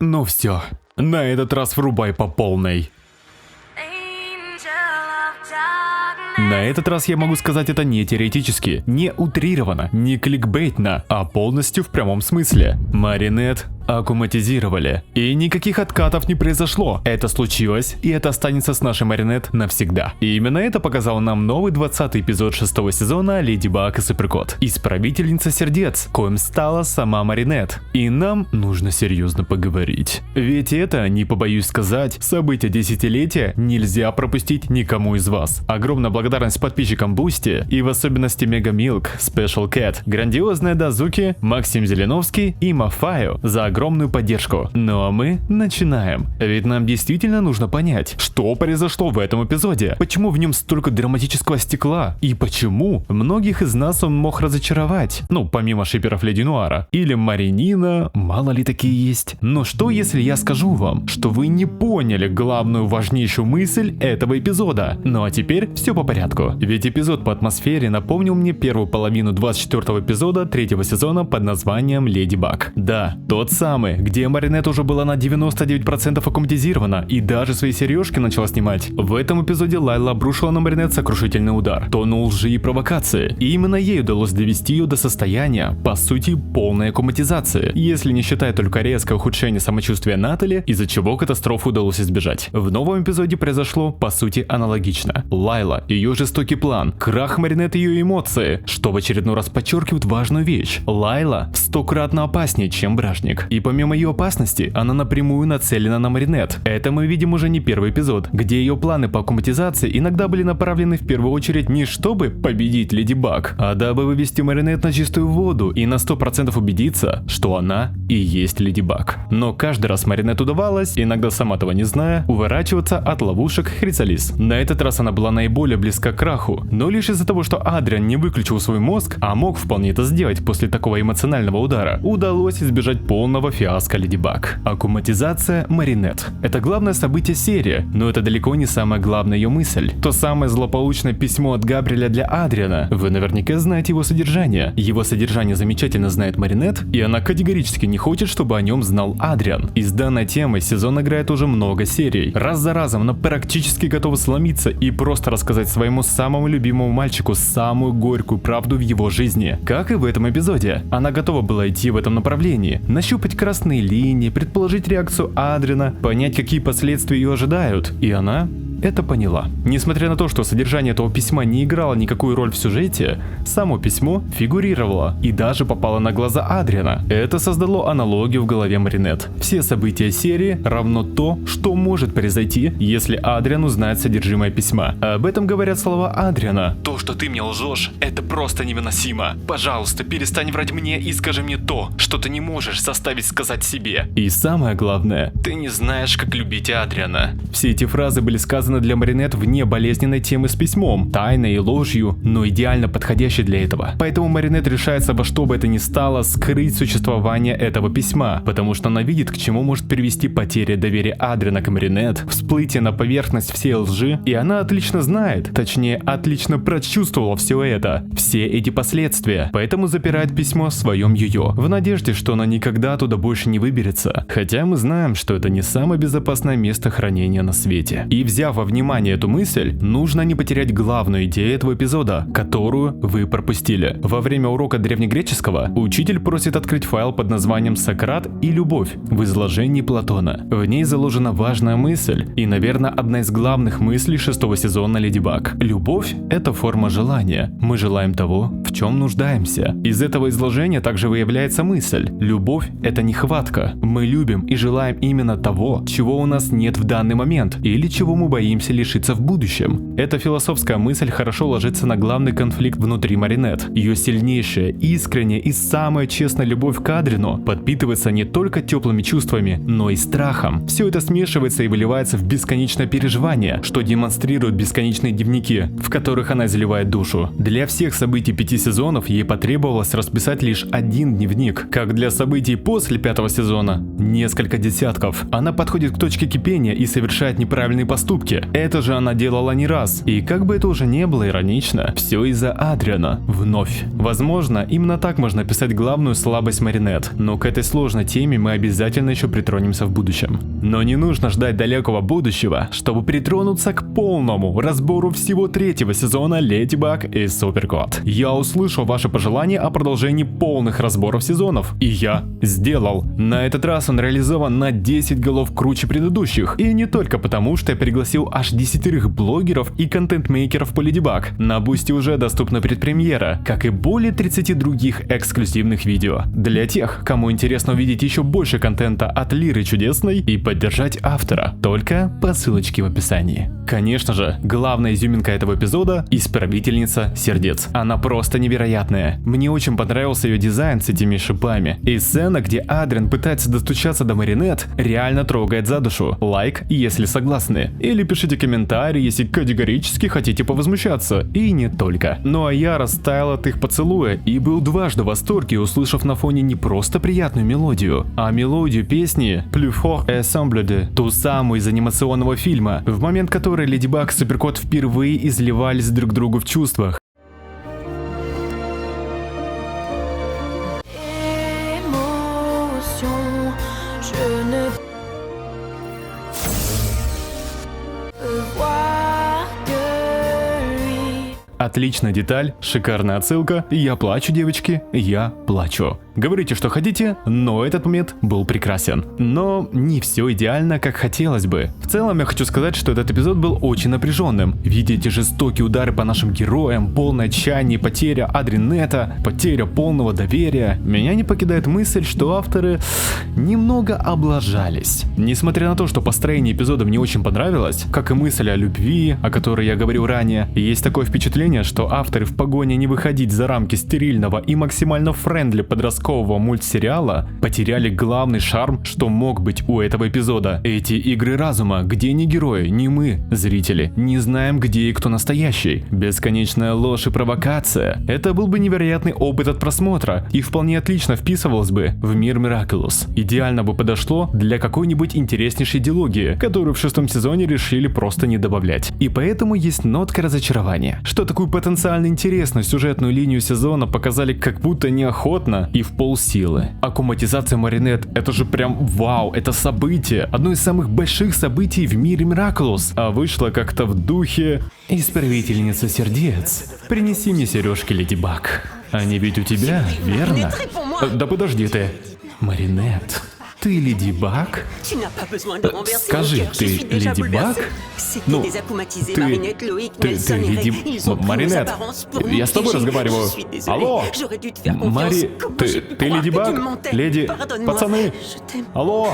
Ну все, на этот раз врубай по полной. На этот раз я могу сказать это не теоретически, не утрированно, не кликбейтно, а полностью в прямом смысле. Маринет аккуматизировали. И никаких откатов не произошло. Это случилось, и это останется с нашей Маринет навсегда. И именно это показал нам новый 20-й эпизод 6-го сезона Леди Баг и Суперкот. Исправительница сердец, коим стала сама Маринет. И нам нужно серьезно поговорить. Ведь это, не побоюсь сказать, событие десятилетия нельзя пропустить никому из вас. Огромная благодарность подписчикам Бусти и в особенности Мега Милк, Special Cat, грандиозная Дазуки, Максим Зеленовский и Мафаю за огромную поддержку. Ну а мы начинаем. Ведь нам действительно нужно понять, что произошло в этом эпизоде, почему в нем столько драматического стекла и почему многих из нас он мог разочаровать. Ну, помимо шиперов Леди Нуара. Или Маринина, мало ли такие есть. Но что если я скажу вам, что вы не поняли главную важнейшую мысль этого эпизода? Ну а теперь все по порядку. Ведь эпизод по атмосфере напомнил мне первую половину 24-го эпизода 3-го сезона под названием Леди Баг. Да, тот самый, где Маринет уже была на 99% аккуматизирована и даже свои сережки начала снимать. В этом эпизоде Лайла обрушила на Маринет сокрушительный удар, тонну лжи и провокации. И именно ей удалось довести ее до состояния, по сути, полной аккуматизации, если не считая только резкое ухудшение самочувствия Натали, из-за чего катастрофу удалось избежать. В новом эпизоде произошло, по сути, аналогично. Лайла, ее жестокий план, крах Маринет и ее эмоции, что в очередной раз подчеркивает важную вещь. Лайла в 100-кратно опаснее, чем Бражник. И помимо ее опасности, она напрямую нацелена на Маринет. Это мы видим уже не первый эпизод, где ее планы по аккуматизации иногда были направлены в первую очередь не чтобы победить Леди Баг, а дабы вывести Маринет на чистую воду и на 100% убедиться, что она и есть Леди Баг. Но каждый раз Маринет удавалось, иногда сама того не зная, уворачиваться от ловушек Хрисалис. На этот раз она была наиболее близка к краху, но лишь из-за того, что Адриан не выключил свой мозг, а мог вполне это сделать после такого эмоционального удара, удалось избежать полного фиаско Леди Баг. Аккуматизация Маринет. Это главное событие серии, но это далеко не самая главная ее мысль. То самое злополучное письмо от Габриэля для Адриана. Вы наверняка знаете его содержание. Его содержание замечательно знает Маринет, и она категорически не хочет, чтобы о нем знал Адриан. Из данной темы сезон играет уже много серий. Раз за разом она практически готова сломиться и просто рассказать своему самому любимому мальчику самую горькую правду в его жизни. Как и в этом эпизоде. Она готова была идти в этом направлении, нащупать красные линии, предположить реакцию Адриана, понять, какие последствия ее ожидают. И она это поняла. Несмотря на то, что содержание этого письма не играло никакую роль в сюжете, само письмо фигурировало и даже попало на глаза Адриана. Это создало аналогию в голове Маринет. Все события серии равно то, что может произойти, если Адриан узнает содержимое письма. Об этом говорят слова Адриана. «То, что ты мне лжешь, это просто невыносимо. Пожалуйста, перестань врать мне и скажи мне то, что ты не можешь заставить сказать себе. И самое главное, ты не знаешь, как любить Адриана». Все эти фразы были сказаны для Маринет вне болезненной темы с письмом, тайной и ложью, но идеально подходящей для этого. Поэтому Маринет решается во что бы это ни стало скрыть существование этого письма, потому что она видит, к чему может привести потеря доверия Адриана к Маринет, всплытие на поверхность всей лжи, и она отлично знает, точнее отлично прочувствовала все это, все эти последствия, поэтому запирает письмо в своем ее, в надежде, что она никогда туда больше не выберется, хотя мы знаем, что это не самое безопасное место хранения на свете. И взяв во внимание эту мысль, нужно не потерять главную идею этого эпизода, которую вы пропустили. Во время урока древнегреческого учитель просит открыть файл под названием «Сократ и любовь» в изложении Платона. В ней заложена важная мысль и, наверное, одна из главных мыслей 6-го сезона Леди Баг. Любовь – это форма желания. Мы желаем того, в чем нуждаемся. Из этого изложения также выявляется мысль. Любовь – это нехватка. Мы любим и желаем именно того, чего у нас нет в данный момент или чего мы боимся лишиться в будущем. Эта философская мысль хорошо ложится на главный конфликт внутри Маринет. Ее сильнейшая, искренняя и самая честная любовь к Адриану подпитывается не только теплыми чувствами, но и страхом. Все это смешивается и выливается в бесконечное переживание, что демонстрируют бесконечные дневники, в которых она изливает душу. Для всех событий 5 сезонов ей потребовалось расписать лишь один дневник, как для событий после 5-го сезона несколько десятков. Она подходит к точке кипения и совершает неправильные поступки, девочки. Это же она делала не раз. И как бы это уже не было иронично, все из-за Адриана. Вновь. Возможно, именно так можно описать главную слабость Маринет. Но к этой сложной теме мы обязательно еще притронемся в будущем. Но не нужно ждать далекого будущего, чтобы притронуться к полному разбору всего 3-го сезона Леди Баг и Суперкот. Я услышал ваши пожелания о продолжении полных разборов сезонов, и я сделал. На этот раз он реализован на 10 голов круче предыдущих, и не только потому, что я пригласил аж 10 блогеров и контент-мейкеров по Леди Баг. На Бусти уже доступна предпремьера, как и более 30 других эксклюзивных видео. Для тех, кому интересно увидеть еще больше контента от Лиры Чудесной и поддержать автора, только по ссылочке в описании. Конечно же, главная изюминка этого эпизода – Исправительница сердец. Она просто невероятная. Мне очень понравился ее дизайн с этими шипами. И сцена, где Адриан пытается достучаться до Маринет, реально трогает за душу. Лайк, если согласны. Или пишите комментарий, если категорически хотите повозмущаться. И не только. Ну а я растаял от их поцелуя и был дважды в восторге, услышав на фоне не просто приятную мелодию, а мелодию песни Plus fort ensemble de, ту самую из анимационного фильма, в момент которой Леди Баг и Суперкот впервые изливались друг другу в чувствах. Отличная деталь, шикарная отсылка. Я плачу, девочки, я плачу. Говорите, что хотите, но этот момент был прекрасен. Но не все идеально, как хотелось бы. В целом я хочу сказать, что этот эпизод был очень напряженным. Видя эти жестокие удары по нашим героям, полное отчаяние, потеря Адринета, потеря полного доверия, меня не покидает мысль, что авторы немного облажались. Несмотря на то, что построение эпизода мне очень понравилось, как и мысль о любви, о которой я говорил ранее, есть такое впечатление, что авторы в погоне не выходить за рамки стерильного и максимально френдли подросткового мультсериала потеряли главный шарм, что мог быть у этого эпизода. Эти игры разума, где ни герои, ни мы, зрители, не знаем, где и кто настоящий. Бесконечная ложь и провокация. Это был бы невероятный опыт от просмотра и вполне отлично вписывалось бы в мир Мираculous. Идеально бы подошло для какой-нибудь интереснейшей диалогии, которую в 6-м сезоне решили просто не добавлять. И поэтому есть нотка разочарования, что такую потенциально интересную сюжетную линию сезона показали как будто неохотно и в полсилы. Аккуматизация Маринет — это же прям вау, это событие, одно из самых больших событий в мире Miraculous, а вышло как-то в духе «Исправительница сердец, принеси мне сережки, Леди Баг. Они ведь у тебя, верно?» Да подожди ты. Маринет, ты Леди Баг? Скажи, ты Леди Баг? Ну, ты Леди... Маринет, я с тобой разговариваю. Алло? Мари, ты Леди Баг? Леди... Пацаны? Алло?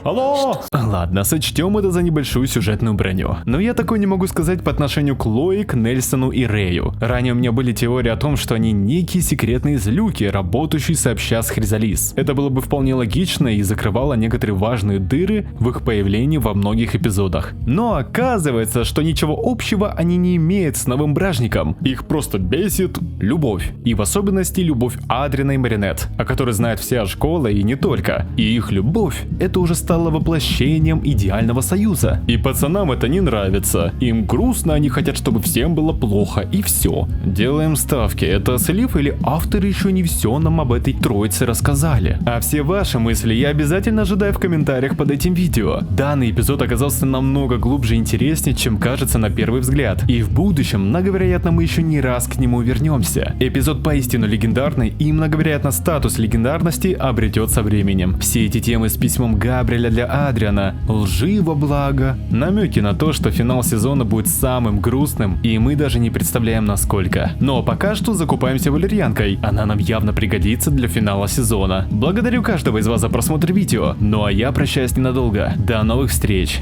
Алло! Ладно, сочтем это за небольшую сюжетную броню. Но я такое не могу сказать по отношению к Лои, к Нельсону и Рэю. Ранее у меня были теории о том, что они некие секретные злюки, работающие сообща с Хризалис. Это было бы вполне логично и закрывало некоторые важные дыры в их появлении во многих эпизодах. Но оказывается, что ничего общего они не имеют с новым бражником. Их просто бесит любовь. И в особенности любовь Адриана и Маринет, о которой знает вся школа и не только. И их любовь — это уже стало воплощением идеального союза. И пацанам это не нравится. Им грустно, они хотят, чтобы всем было плохо, и все. Делаем ставки, это слив или авторы еще не все нам об этой троице рассказали? А все ваши мысли я обязательно ожидаю в комментариях под этим видео. Данный эпизод оказался намного глубже и интереснее, чем кажется на первый взгляд. И в будущем, многовероятно, мы еще не раз к нему вернемся. Эпизод поистину легендарный, и многовероятно статус легендарности обретет со временем. Все эти темы с письмом Габриэля для Адриана, лжи во благо, намеки на то, что финал сезона будет самым грустным, и мы даже не представляем насколько. Но пока что закупаемся валерьянкой, она нам явно пригодится для финала сезона. Благодарю каждого из вас за просмотр видео, ну а я прощаюсь ненадолго. До новых встреч!